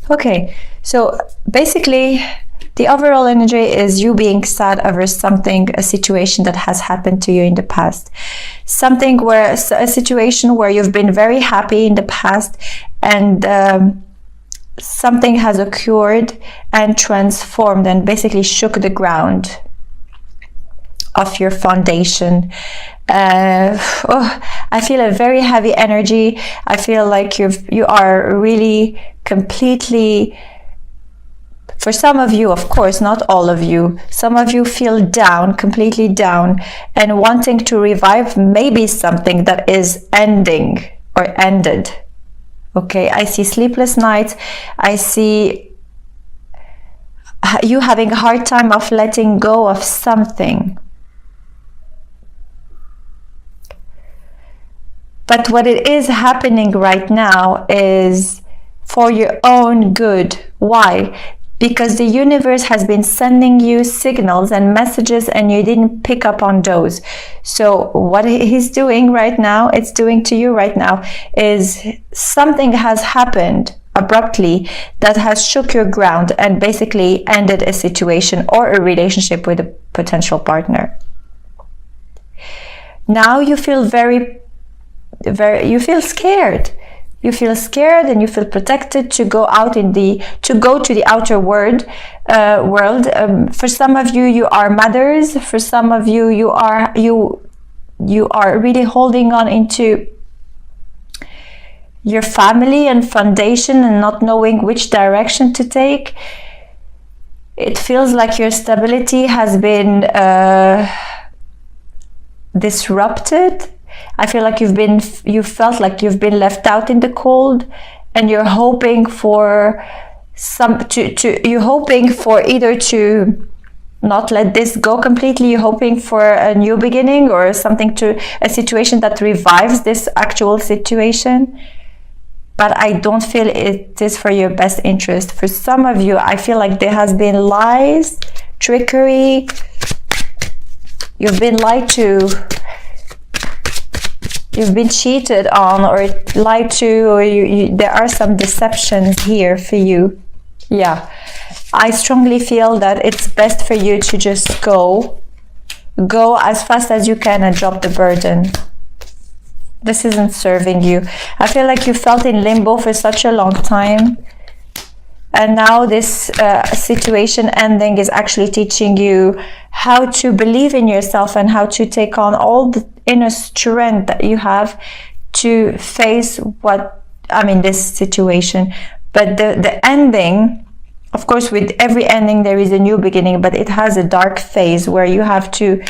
Okay, so basically the overall energy is you being sad over something, a situation that has happened to you in the past. Something where, a situation where you've been very happy in the past, and something has occurred and transformed and basically shook the ground of your foundation. I feel a very heavy energy. I feel like you are really completely, for some of you, of course, not all of you, some of you feel down, completely down, and wanting to revive maybe something that is ending or ended. Okay, I see sleepless nights. I see you having a hard time of letting go of something. But what it is happening right now is for your own good. Why? Because the universe has been sending you signals and messages and you didn't pick up on those. So what he's doing right now, it's doing to you right now, is something has happened abruptly that has shook your ground and basically ended a situation or a relationship with a potential partner. Now you feel you feel scared. You feel scared and you feel protected to go out to the outer world. For some of you, you are mothers. For some of you, you are really holding on into your family and foundation and not knowing which direction to take. It feels like your stability has been disrupted. I feel like you felt like you've been left out in the cold, and you're hoping for you're hoping for either to not let this go completely, you're hoping for a new beginning or a situation that revives this actual situation. But I don't feel it is for your best interest. For some of you, I feel like there has been lies, trickery, you've been lied to. You've been cheated on or lied to, or there are some deceptions here for you. Yeah, I strongly feel that it's best for you to just go as fast as you can and drop the burden. This isn't serving you. I feel like you felt in limbo for such a long time, and now this situation ending is actually teaching you how to believe in yourself and how to take on all the inner strength that you have to face this situation. But the ending, of course, with every ending there is a new beginning, but it has a dark phase where you have to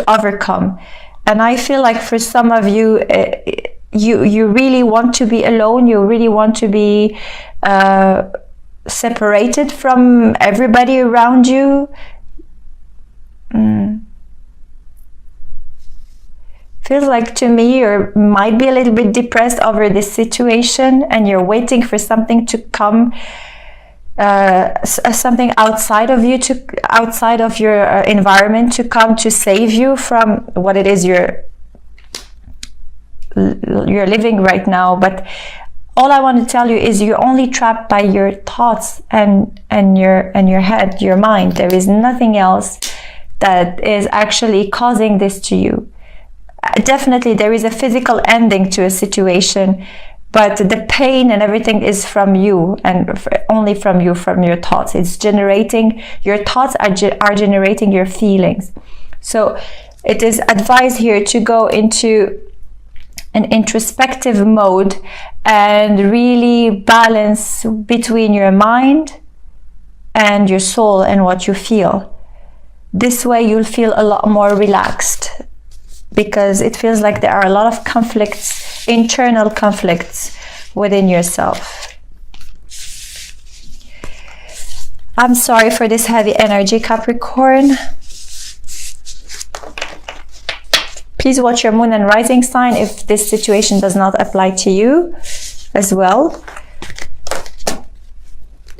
overcome. And I feel like for some of you, you really want to be alone. You really want to be separated from everybody around you. Feels like to me you might be a little bit depressed over this situation, and you're waiting for something to come, something outside of you, outside of your environment to come to save you from what it is you're living right now. But all I want to tell you is you're only trapped by your thoughts and your head, your mind. There is nothing else that is actually causing this to you. Definitely there is a physical ending to a situation, but the pain and everything is from you, and only from you, from your thoughts. It's generating, your thoughts are generating your feelings. So it is advised here to go into an introspective mode and really balance between your mind and your soul and what you feel. This way you'll feel a lot more relaxed, because it feels like there are a lot of conflicts, internal conflicts within yourself. I'm sorry for this heavy energy, Capricorn. Please watch your moon and rising sign if this situation does not apply to you as well.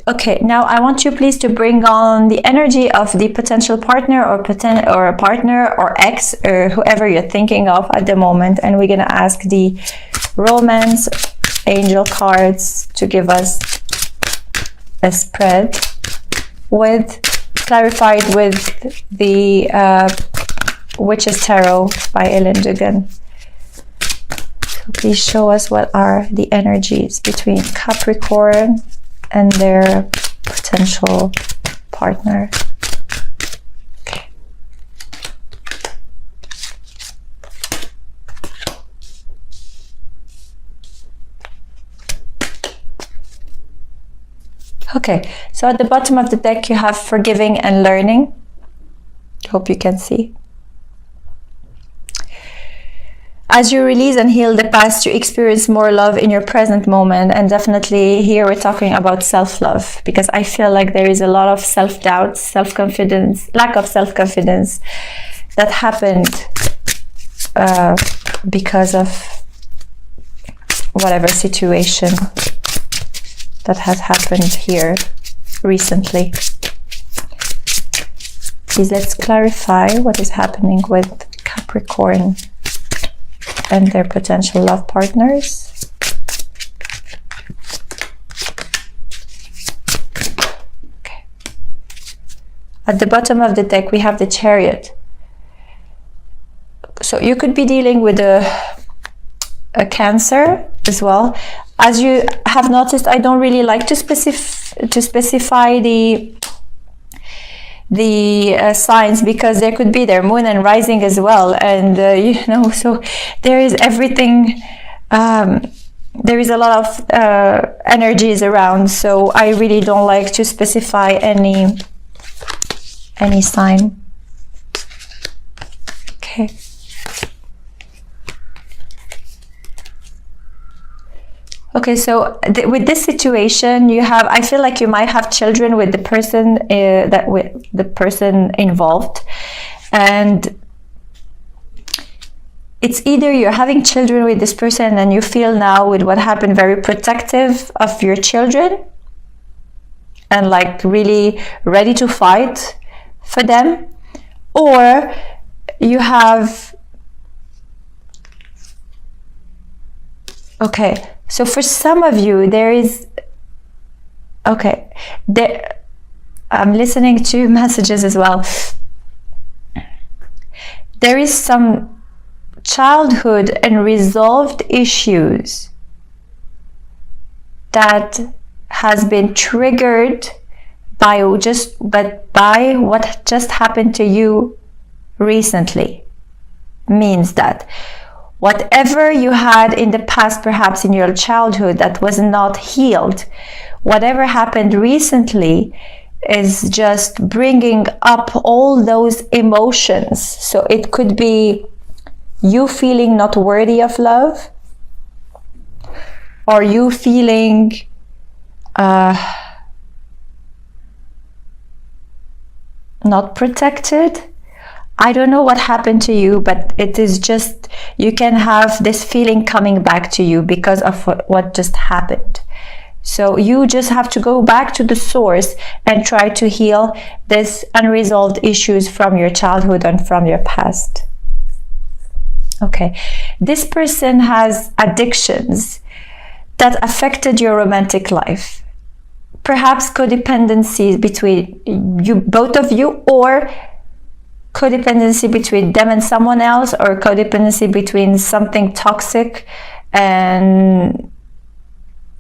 Okay, now I want you please to bring on the energy of the potential partner or a partner or ex or whoever you're thinking of at the moment, and we're going to ask the romance angel cards to give us a spread with clarified with the Witch's Tarot by Ellen Dugan. So please show us what are the energies between Capricorn and their potential partner. Okay, so at the bottom of the deck you have forgiving and learning. Hope you can see. As you release and heal the past, you experience more love in your present moment. And definitely here we're talking about self-love, because I feel like there is a lot of self-doubt, self-confidence, lack of self-confidence that happened because of whatever situation that has happened here recently. Please let's clarify what is happening with Capricorn and their potential love partners. Okay. At the bottom of the deck we have the Chariot. So you could be dealing with a Cancer as well. As you have noticed, I don't really like to specify the signs, because there could be their moon and rising as well, and you know, so there is everything. There is a lot of energies around, so I really don't like to specify any sign. Okay. Okay, so with this situation, you have, I feel like you might have children with the person involved, and it's either you're having children with this person and you feel now with what happened very protective of your children and like really ready to fight for them, or you have, okay. So for some of you, there is, okay, I'm listening to messages as well. There is some childhood and resolved issues that has been triggered by what just happened to you recently. Means that whatever you had in the past, perhaps in your childhood, that was not healed, whatever happened recently is just bringing up all those emotions. So it could be you feeling not worthy of love, or you feeling not protected. I don't know what happened to you, but it is just, you can have this feeling coming back to you because of what just happened. So you just have to go back to the source and try to heal this unresolved issues from your childhood and from your past. Okay, this person has addictions that affected your romantic life. Perhaps codependency between you, both of you, or codependency between them and someone else, or codependency between something toxic and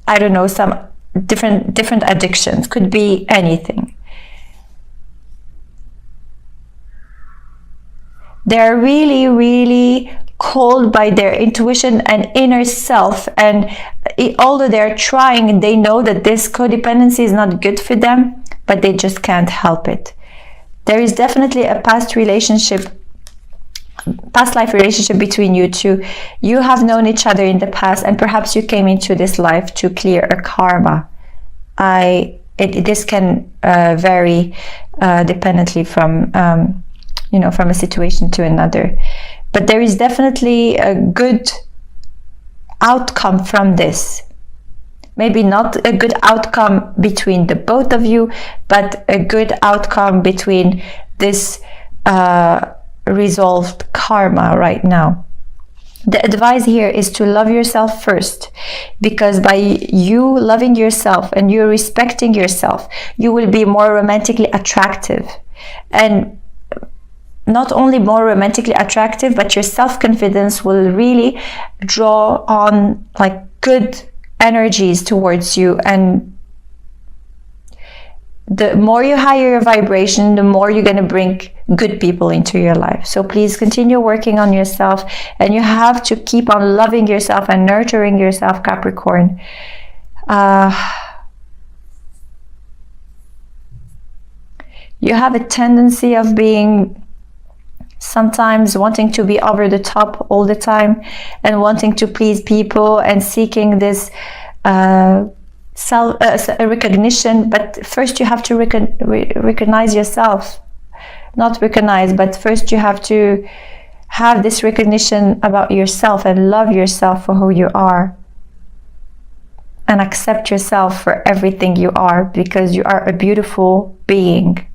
I don't know, some different addictions. Could be anything. They're really called by their intuition and inner self, and although they're trying, they know that this codependency is not good for them, but they just can't help it. There is definitely a past life relationship between you two. You have known each other in the past, and perhaps you came into this life to clear a karma. This can vary dependently from from a situation to another. But there is definitely a good outcome from this. Maybe not a good outcome between the both of you, but a good outcome between this resolved karma right now. The advice here is to love yourself first, because by you loving yourself and you respecting yourself, you will be more romantically attractive. And not only more romantically attractive, but your self-confidence will really draw on like good energies towards you. And the more you higher your vibration, the more you're going to bring good people into your life. So please continue working on yourself, and you have to keep on loving yourself and nurturing yourself, Capricorn. You have a tendency of being sometimes wanting to be over the top all the time and wanting to please people and seeking this recognition. But first you have to recognize yourself. Not recognize, but first you have to have this recognition about yourself and love yourself for who you are. And accept yourself for everything you are, because you are a beautiful being.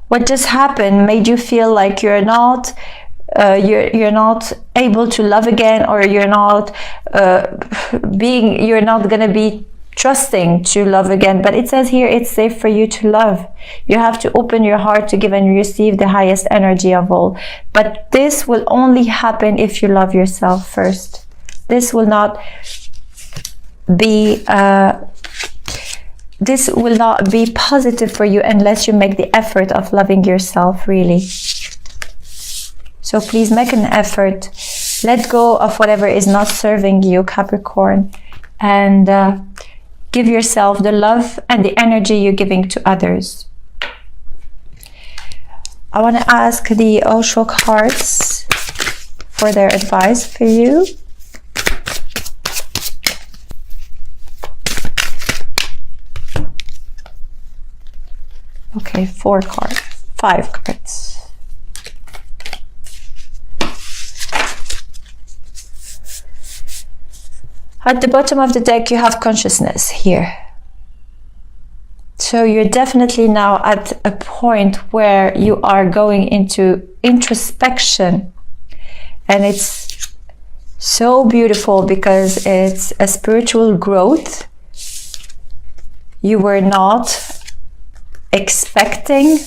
What just happened made you feel like you're not able to love again, or you're not gonna be trusting to love again. But it says here it's safe for you to love. You have to open your heart to give and receive the highest energy of all. But this will only happen if you love yourself first. This will not be positive for you unless you make the effort of loving yourself really. So please make an effort. Let go of whatever is not serving you, Capricorn, and give yourself the love and the energy you're giving to others. I want to ask the Osho cards for their advice for you. Okay, 5 cards. At the bottom of the deck, you have consciousness here. So you're definitely now at a point where you are going into introspection. And it's so beautiful because it's a spiritual growth you were not expecting.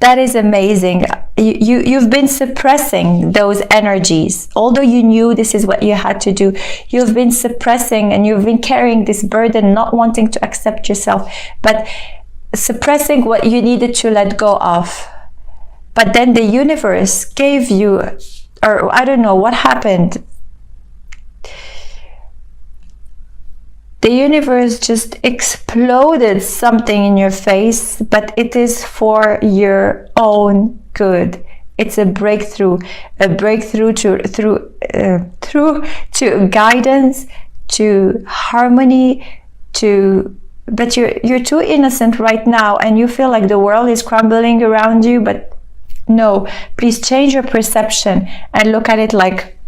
That is amazing. You've been suppressing those energies. Although you knew this is what you had to do, you've been suppressing and you've been carrying this burden, not wanting to accept yourself, but suppressing what you needed to let go of. But then the universe gave you, or I don't know what happened. The universe just exploded something in your face, but it is for your own good. It's a breakthrough to guidance, to harmony, but you're too innocent right now, and you feel like the world is crumbling around you. But no, please change your perception and look at it like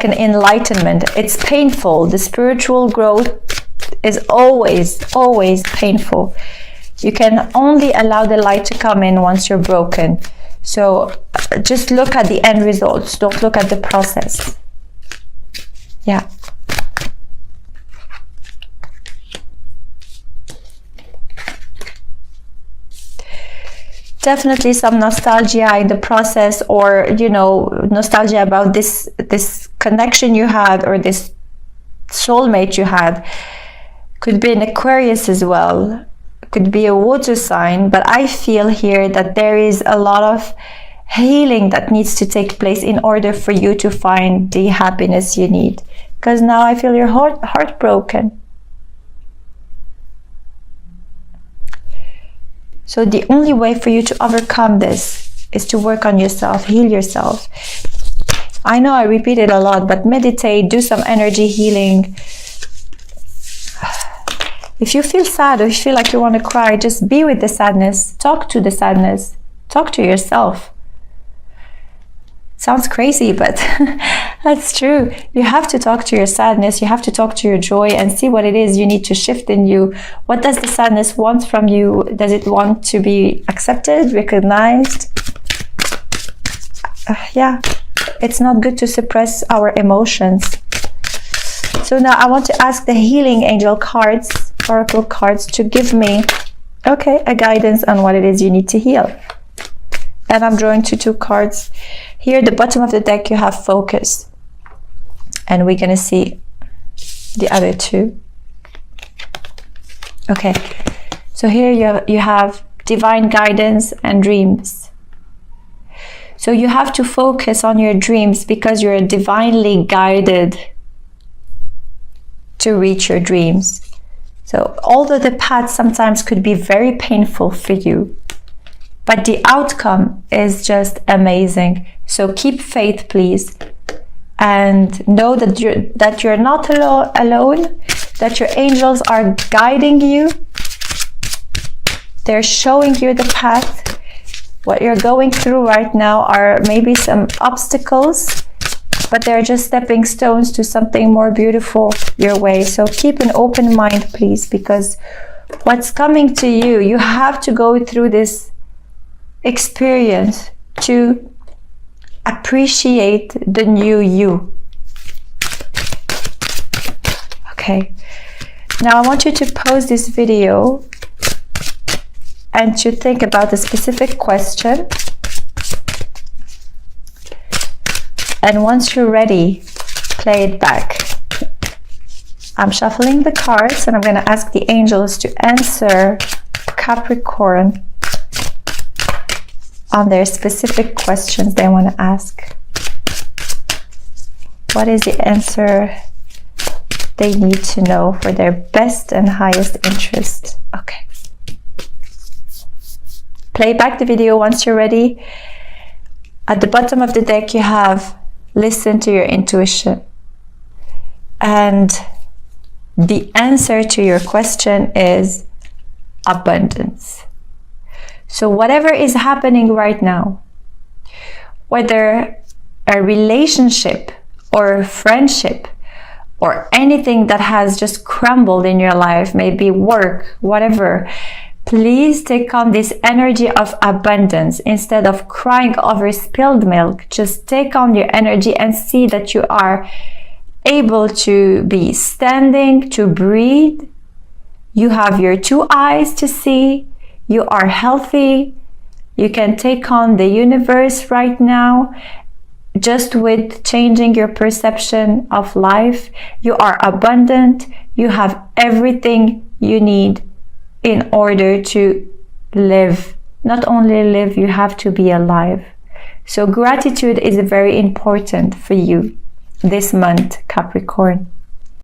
an enlightenment. It's painful. The spiritual growth is always painful. You can only allow the light to come in once you're broken. So just look at the end results. Don't look at the process. Yeah. Definitely some nostalgia in the process, or nostalgia about this connection you had, or this soulmate you had. Could be an Aquarius as well, could be a water sign. But I feel here that there is a lot of healing that needs to take place in order for you to find the happiness you need, because now I feel your heartbroken. So the only way for you to overcome this is to work on yourself, heal yourself. I know I repeat it a lot, but meditate, do some energy healing. If you feel sad, or you feel like you want to cry, just be with the sadness. Talk to the sadness. Talk to yourself. Sounds crazy, but that's true. You have to talk to your sadness. You have to talk to your joy and see what it is you need to shift in you. What does the sadness want from you? Does it want to be accepted, recognized? yeah, it's not good to suppress our emotions. So now I want to ask the healing angel cards, oracle cards, to give me, okay, a guidance on what it is you need to heal. And I'm drawing two cards. Here at the bottom of the deck you have focus. And we're going to see the other two. Okay, so here you have divine guidance and dreams. So you have to focus on your dreams because you're divinely guided to reach your dreams. So although the path sometimes could be very painful for you, but the outcome is just amazing. So keep faith, please. And know that you're not alone, that your angels are guiding you. They're showing you the path. What you're going through right now are maybe some obstacles, but they're just stepping stones to something more beautiful your way. So keep an open mind, please, because what's coming to you, you have to go through this experience to appreciate the new you. Okay, now I want you to pause this video and to think about a specific question. And once you're ready, play it back. I'm shuffling the cards and I'm going to ask the angels to answer Capricorn on their specific questions they want to ask. What is the answer they need to know for their best and highest interest? Okay. Play back the video once you're ready. At the bottom of the deck you have listen to your intuition. And the answer to your question is abundance. So whatever is happening right now, whether a relationship or a friendship or anything that has just crumbled in your life, maybe work, whatever, please take on this energy of abundance. Instead of crying over spilled milk, just take on your energy and see that you are able to be standing, to breathe. You have your two eyes to see. You are healthy. You can take on the universe right now just with changing your perception of life. You are abundant. You have everything you need in order to live. Not only live, you have to be alive. So gratitude is very important for you this month, Capricorn.